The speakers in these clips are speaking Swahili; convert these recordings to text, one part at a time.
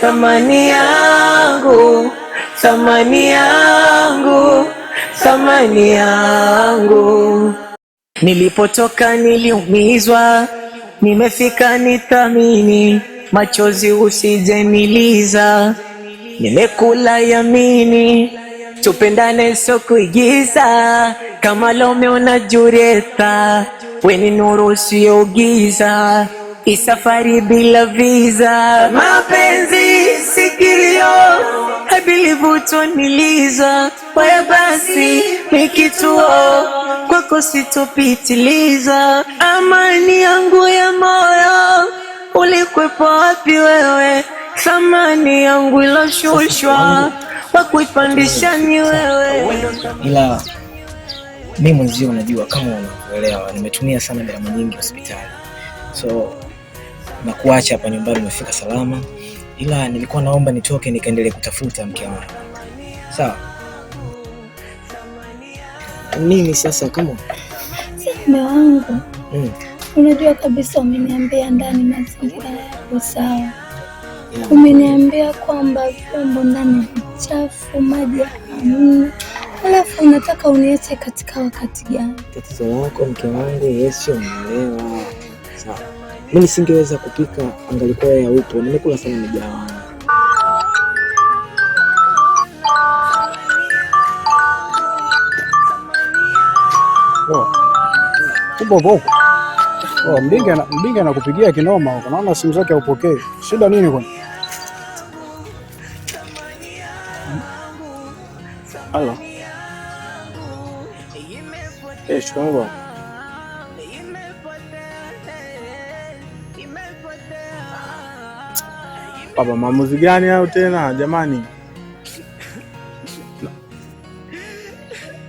Thamani yangu, thamani yangu, thamani yangu. Nilipotoka niliumizwa, nimefika nithamini, machozi usije niliza. Nimekula yamini, tupendane sio kuigiza, kama Romeo na Julieta, we ni nuru sio giza, isafari bila visa. Mapenzi sikilio, I believe utoniliza, wewe basi ni kituo, kwako sitopitiliza. Amani yangu ya moyo, ulikwepo wapi wewe? Thamani yangu iloshushwa, wakuipandisha ni wewe. Ila mimi mwenzio unajua kama unaelewa, nimetumia sana gharama nyingi hospitali. So na kuacha hapa nyumbani umefika salama, ila nilikuwa naomba nitoke nikaendelee kutafuta mke wangu. Sawa? Nini sasa kama? Mume wangu. Unajua kabisa umeniambia ndani mazingira yako sawa. Umeniambia kwamba vyombo ndani vichafu, maji hamna. Alafu unataka uniache katika wakati gani? Tatizo lako mke wangu, wewe sio unaelewa. Sawa. Mimi nisingeweza kupika angalikuwa ya upo. Nimekula sana mjao. Kubwa. Mbinga anakupigia kinoma huko. Naona simu zake haupokei. Shida nini kwani? Halo. Shikamoo. Baba, maamuzi gani hayo tena jamani?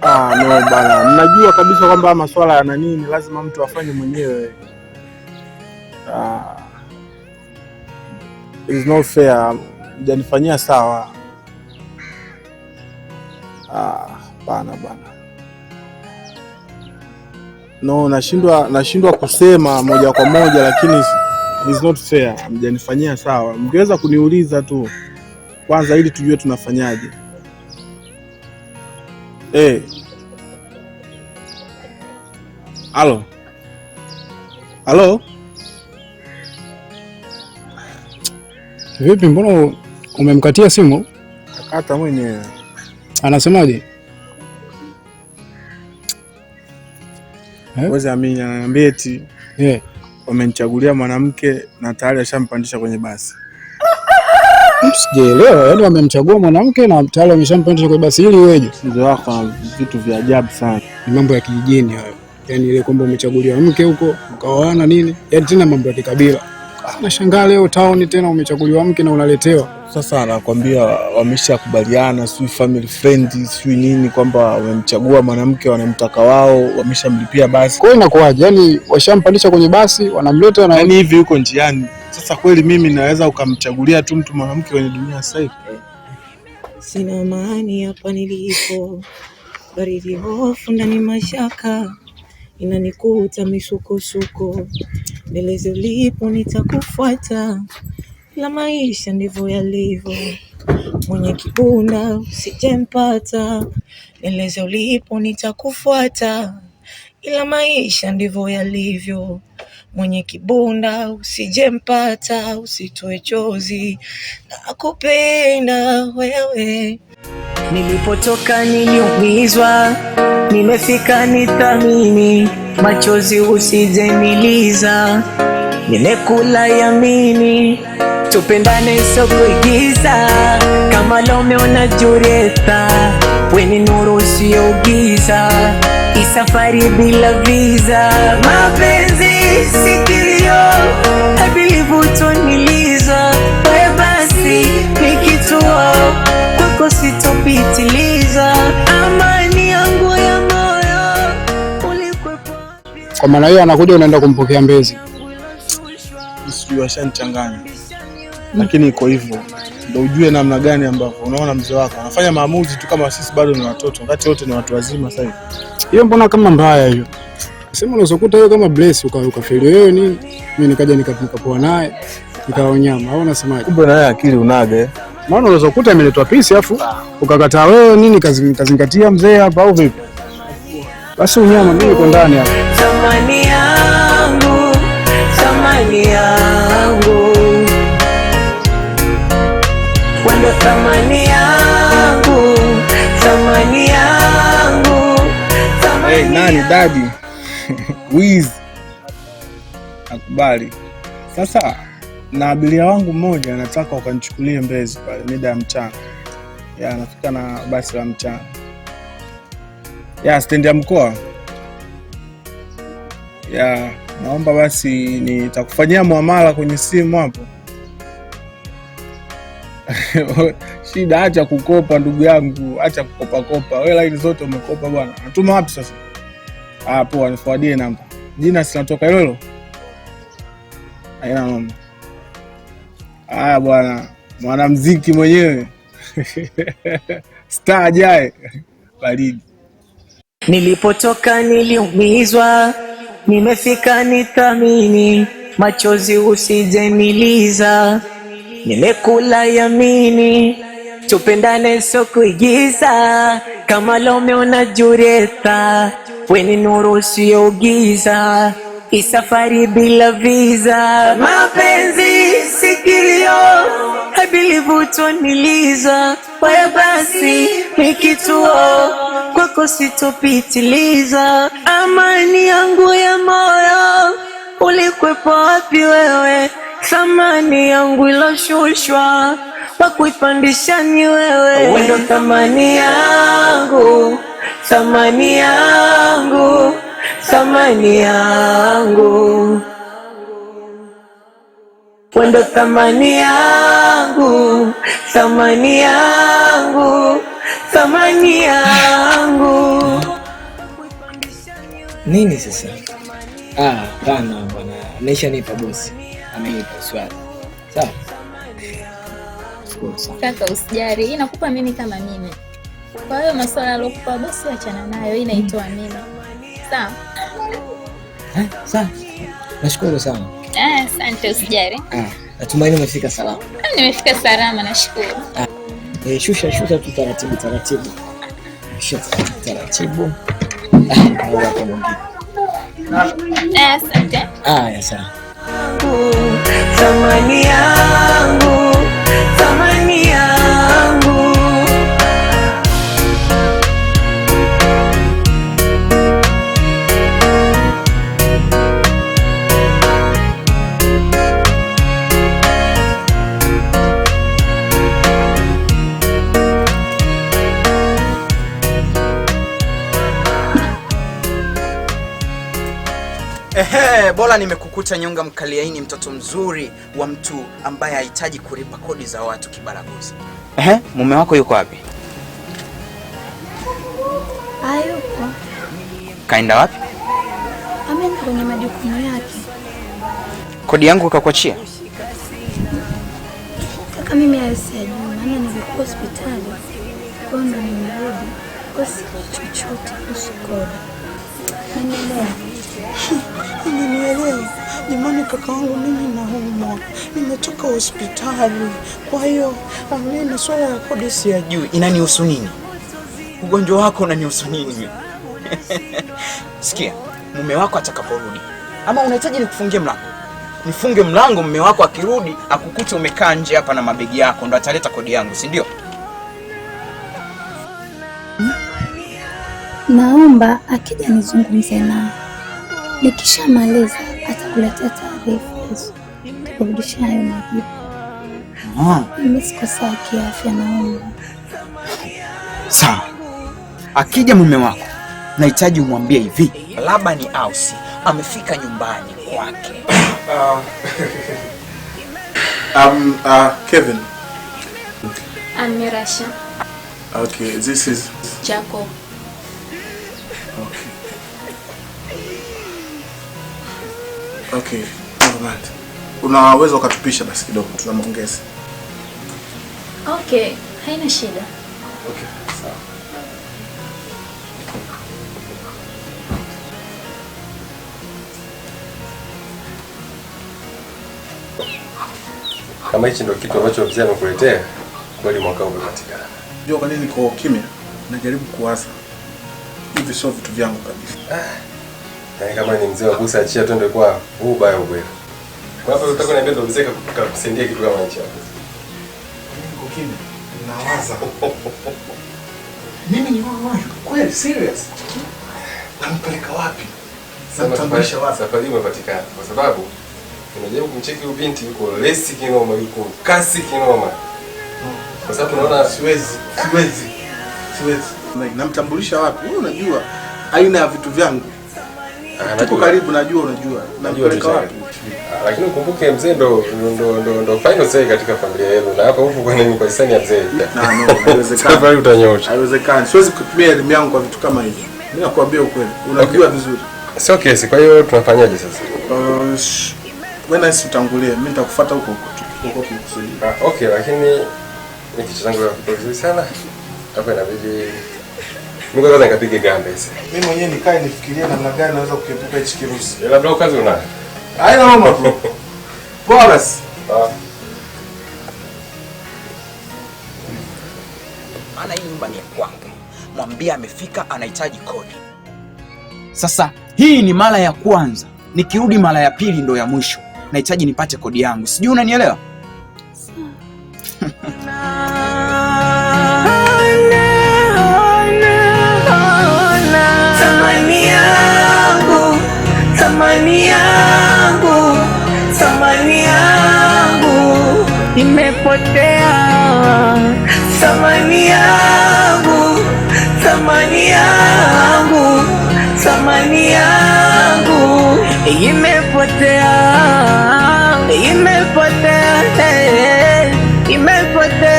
No bana, mnajua kabisa kwamba masuala yana nini, lazima mtu afanye mwenyewe. It's not fair, mjanifanyia sawa. Bana. No, nashindwa kusema moja kwa moja, lakini it's not fair, mjanifanyia sawa. Mngeweza kuniuliza tu kwanza ili tujue tunafanyaje. Halo? Vipi, mbona umemkatia simu? Akata mwenyewe. Anasemaje? Wewe amini ananiambia eti wamenichagulia mwanamke na tayari ashampandisha kwenye basi. Sijaelewa, yaani wamemchagua mwanamke na tayari wameshampandisha kwenye basi ili weje? Mzee wako vitu vya ajabu sana. Ni mambo ya kijijini hayo. Yaani ile kwamba umechaguliwa mke huko, mkaoana nini? Yaani tena mambo ya kikabila. Nashangaa leo town tena umechaguliwa mke na unaletewa. Sasa anakuambia wameshakubaliana, si family friend, si nini, kwamba wamemchagua mwanamke wanamtaka wao, wameshamlipia basi. Kwa hiyo inakuaje? Yaani washampandisha kwenye basi, wanamleta na yaani hivi yuko njiani. Sasa kweli mimi naweza ukamchagulia tu mtu mwanamke kwenye dunia sasa hivi? Sina amani hapa nilipo, baridi hofu ndani mashaka, inanikuta misukosuko, nieleze ulipo nitakufuata, la maisha ndivyo yalivyo, mwenye kibunda usijempata, nieleze ulipo nitakufuata, ila maisha ndivyo yalivyo, mwenye kibunda usijempata, usitoe chozi, nakupenda wewe. Nilipotoka niliumizwa, nimefika nithamini, machozi usije niliza. Nimekula yamini, tupendane sio kuigiza, kama Romeo na Julieta, we ni nuru sio giza, isafari bila visa. Mapenzi sikilio, I believe utoniliza, wewe basi ni kituo, kwako sitopitiliza. Amani yangu ya moyo, ulikwepo. Kwa maana hiyo anakuja unaenda kumpokea Mbezi. Sijui ashanichanganya. Lakini iko hivyo. Ndio ujue namna gani ambavyo unaona mzee wako anafanya maamuzi tu kama sisi bado ni watoto, wakati wote ni watu wazima sasa hivi. Hiyo mbona kama mbaya hiyo? Sema unazokuta wewe kama Bless ukafeli wewe nini? Mimi nikaja nikapoa naye. ikawa nyama, au unasemaje? Kumbe na akili unaga. Maana unaweza kukuta imeletwa pisi afu ukakataa wewe nini kazingatia mzee hapa au vipi? Basi unyama mimi niko ndani hapa. Thamani yangu, thamani yangu. Wendo thamani yangu, thamani yangu. Hey, nani daddy? Wiz. Akubali. Sasa na abiria wangu mmoja nataka ukanichukulie Mbezi pale mida ya mchana. Ya nafika na basi la mchana. Ya stendi ya mkoa. Ya naomba basi nitakufanyia muamala kwenye simu hapo. Shida, acha kukopa ndugu yangu, acha kukopa. Wewe line zote umekopa bwana. Natuma wapi sasa? Poa, nifuadie namba. Jina sinatoka hilo. Haina mama. Bwana, mwanamuziki mwenyewe. Star ajaye. Baridi. Nilipotoka niliumizwa, nimefika nithamini, machozi usijeniliza. Nimekula yamini, tupendane sio kuigiza, kama Romeo na Julieta, we ni nuru sio giza, isafari bila visa. Mapenzi sikilio, I believe utoniliza, waya basi ni kituo, kwako sitopitiliza. Amani yangu ya moyo, ulikwepo wapi wewe? Thamani yangu iloshushwa, wakuipandisha ni wewe. Wendo thamani yangu, thamani yangu, thamani yangu. Wendo thamani yangu, thamani yangu, thamani yangu. Nini sasa? Bana bwana, nesha nipa bosi. Amenipa swali. Sawa? Kaka usijari, inakupa mimi kama mimi. Kwa hiyo masuala alokupa bosi achana nayo, hii inaitwa mimi. Sawa? Sawa. Nashukuru sana. Asante usijari. Natumaini umefika salama. Nimefika salama nashukuru. Shusha tu taratibu. Shusha taratibu. Wako mwingine. Asante. Sawa. Thamani yangu, thamani yangu. Bora nimekukuta nyonga mkaliaini, mtoto mzuri wa mtu ambaye hahitaji kulipa kodi za watu kibaraguzi. Mume wako yuko wapi? Hayupo. Kaenda wapi? Ameenda kwenye majukumu yake. Kodi yangu ukakuachia? Kaka mimi sijui, maana nilikuwa hospitali. Kwa ndo nimerudi. Kwa si chochote kuhusu kodi. Nielewa. Jamani kaka wangu, mimi naumwa. Nimetoka hospitali. Kwa hiyo mimi swala ya kodi sijui. Inanihusu nini? Ugonjwa wako unanihusu nini? Sikia, mume wako atakaporudi, ama unahitaji nikufungie mlango? Nifunge mlango, mume wako akirudi akukute umekaa nje hapa na mabegi yako, ndo ataleta kodi yangu, si ndio? Naomba akija nizungumze naye. Nikishamaliza atakuletea taarifa hizo. Kurudisha hayo majibu. Mimi siko sawa kiafya, naomba. Sawa. Akija mume wako, nahitaji umwambie hivi, Labani Ausi amefika nyumbani kwake. Kevin. I'm Mirasha. Okay, this is Jacob. Okay, never mind. Unaweza ukatupisha basi kidogo, tunamwongeza. Okay, haina shida. Okay, sawa. Kama hichi ndio kitu ambacho mzee amekuletea, kweli mwaka umepatikana. Ndio kwa nini niko kimya? Najaribu kuwaza. Hivi sio vitu vyangu kabisa. Kama ni mzee wa Busa, achia twende kwa huu baya ubwela. Kwa hivyo unataka niambie ndo mzee kakusaidia kitu kama hicho hapo. Niko kimya. Nawaza. Mimi ni wao kweli serious. Nampeleka wapi? Namtambulisha wapi? Safari imepatikana kwa sababu unajaribu kumcheki huyu binti yuko lesi kinoma, yuko kasi kinoma. Kwa sababu unaona siwezi. Namtambulisha wapi? Wewe unajua aina ya vitu vyangu. Tuko karibu, unajua. Nampeleka wapi? Lakini ukumbuke mzee ndo final say katika familia yenu, na hapa huko kwa nini kwa hisani ya mzee? Haiwezekani. Safari utanyosha. Haiwezekani. Siwezi kutumia elimu yangu kwa vitu kama hivi. Mimi nakwambia ukweli. Unajua vizuri. Sio kesi. Kwa hiyo tunafanyaje sasa? Wewe nasi utangulie. Mimi nitakufuata huko kukusaidia. Okay, lakini kitu changu kwa vizuri sana. Hapa inabidi Mungu kwanza nikapige gambe hizi. Mimi mwenyewe nikae nifikirie namna gani naweza kuepuka hichi kirusi. Labda kazi unayo. Haina mama bro. Poa basi. Maana hii nyumba ni ya kwangu. Mwambie amefika, anahitaji kodi. Sasa hii ni mara ya kwanza. Nikirudi mara ya pili ndo ya mwisho. Nahitaji nipate kodi yangu. Sijui unanielewa? Thamani yangu imepotea. Thamani yangu imepotea.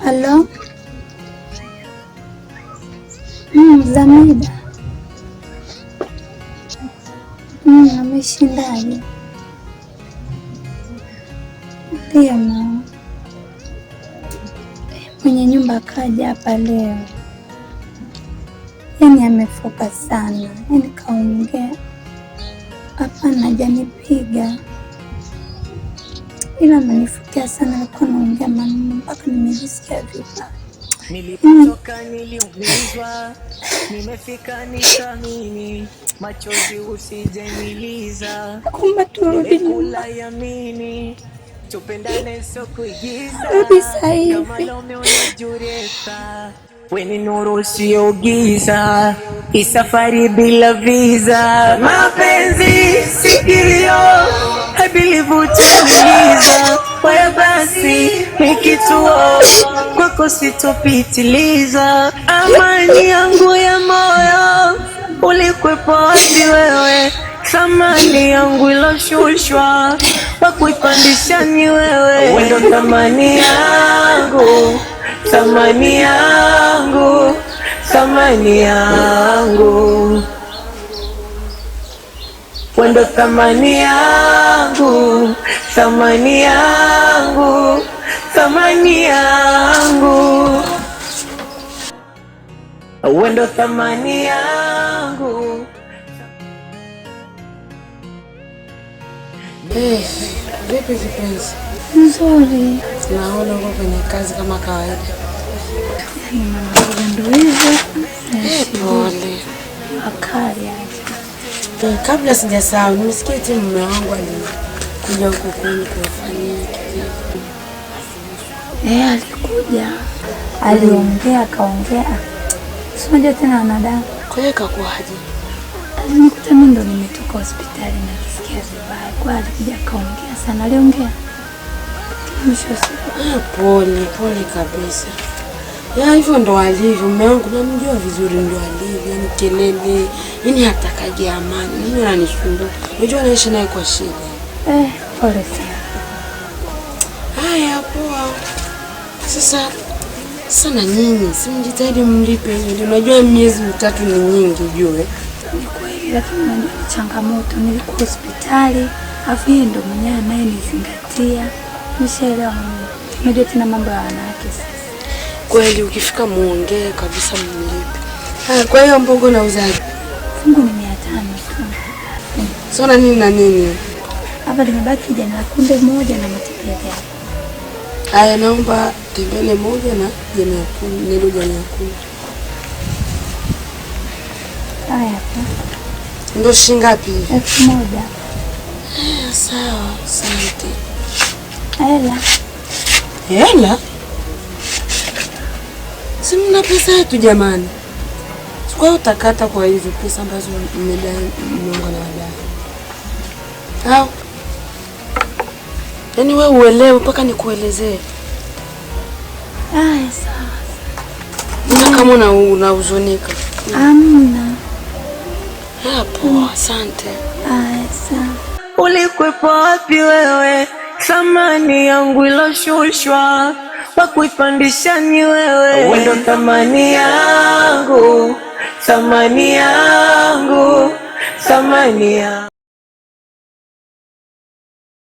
Halo? Zamida. Ameshindaje? Ndio mama. Mwenye nyumba akaja hapa leo. Yaani amefoka sana. Yaani kaongea. Hapana, hajanipiga. Ila amenifukia sana, alikuwa anaongea maneno mpaka nimejisikia vibaya. Nilipotoka niliumizwa, nimefika nikamini, machozi usijeniliza. Kumbe turudi nyuma. Yamini, tupendane sio kuigiza. Kabisa hivi. Kama leo unajureka, wewe ni nuru sio giza, isafari bila visa. Mapenzi si kilio, I believe utamiliza. Wewe basi ni kituo, kwako sitopitiliza. Amani yangu ya moyo, ulikwepo wapi wewe? Thamani yangu iloshushwa, wakuipandisha ni wewe. Wewe ndo thamani yangu, thamani yangu, thamani yangu. Wewe ndo thamani yangu, thamani yangu, thamani yangu. Wewe ndo thamani yangu. Vipi kipenzi? Nzuri. Naona uko kwenye kazi kama kawaida. Ndio hivyo. Pole. Akali. Kabla sijasahau, nimesikia eti mume wangu alikuja huko kwenu kufanyia kitu. Alikuja. Aliongea, kaongea. Sio tena wanadamu. Kwa hiyo kakuaje? Alinikuta mimi ndo nimetoka hospitali na kisikia vibaya. Kwa alikuja kaongea sana, aliongea. Pole kabisa. Ya hivyo ndo alivyo mume wangu, namjua vizuri ndo alivyo, yani kelele, yani hatakaje amani. Mimi ananisumbua. Unajua naishi naye kwa shida. Pole sana. Haya poa. Sasa na nyinyi, si mjitahidi mlipe. Unajua miezi mitatu ni nyingi jue. Ni kweli, lakini najua ni changamoto. Nilikuwa hospitali, afu yeye ndo mwenyewe anayenizingatia. Nishaelewa mimi. Unajua tena mambo ya wanawake sasa. Kweli ukifika muongee kabisa mmilipe. Kwa hiyo mbogo na uzaji. Fungu ni 500 tu. Sona nini na nini? Hapa limebaki jani la kunde moja na matembele. Haya, naomba tembele moja na jani ya kunde, nilo jani ya kunde. Haya hapa. Ndio shilingi ngapi? 1000. Sawa, asante. Hela. Hela? Si mna pesa yetu jamani. Kwa utakata kwa hizo pesa ambazo mmedai Mungu na wadai. Hao. Yaani wewe uelewe mpaka nikuelezee. Haya sawa. Mbona kama unahuzunika? Amna. Hapo, asante. Haya sawa. Ulikwepo wapi wewe? Thamani yangu iloshushwa, wakuipandisha ni wewe. Wendo thamani yangu, thamani yangu, thamani yangu.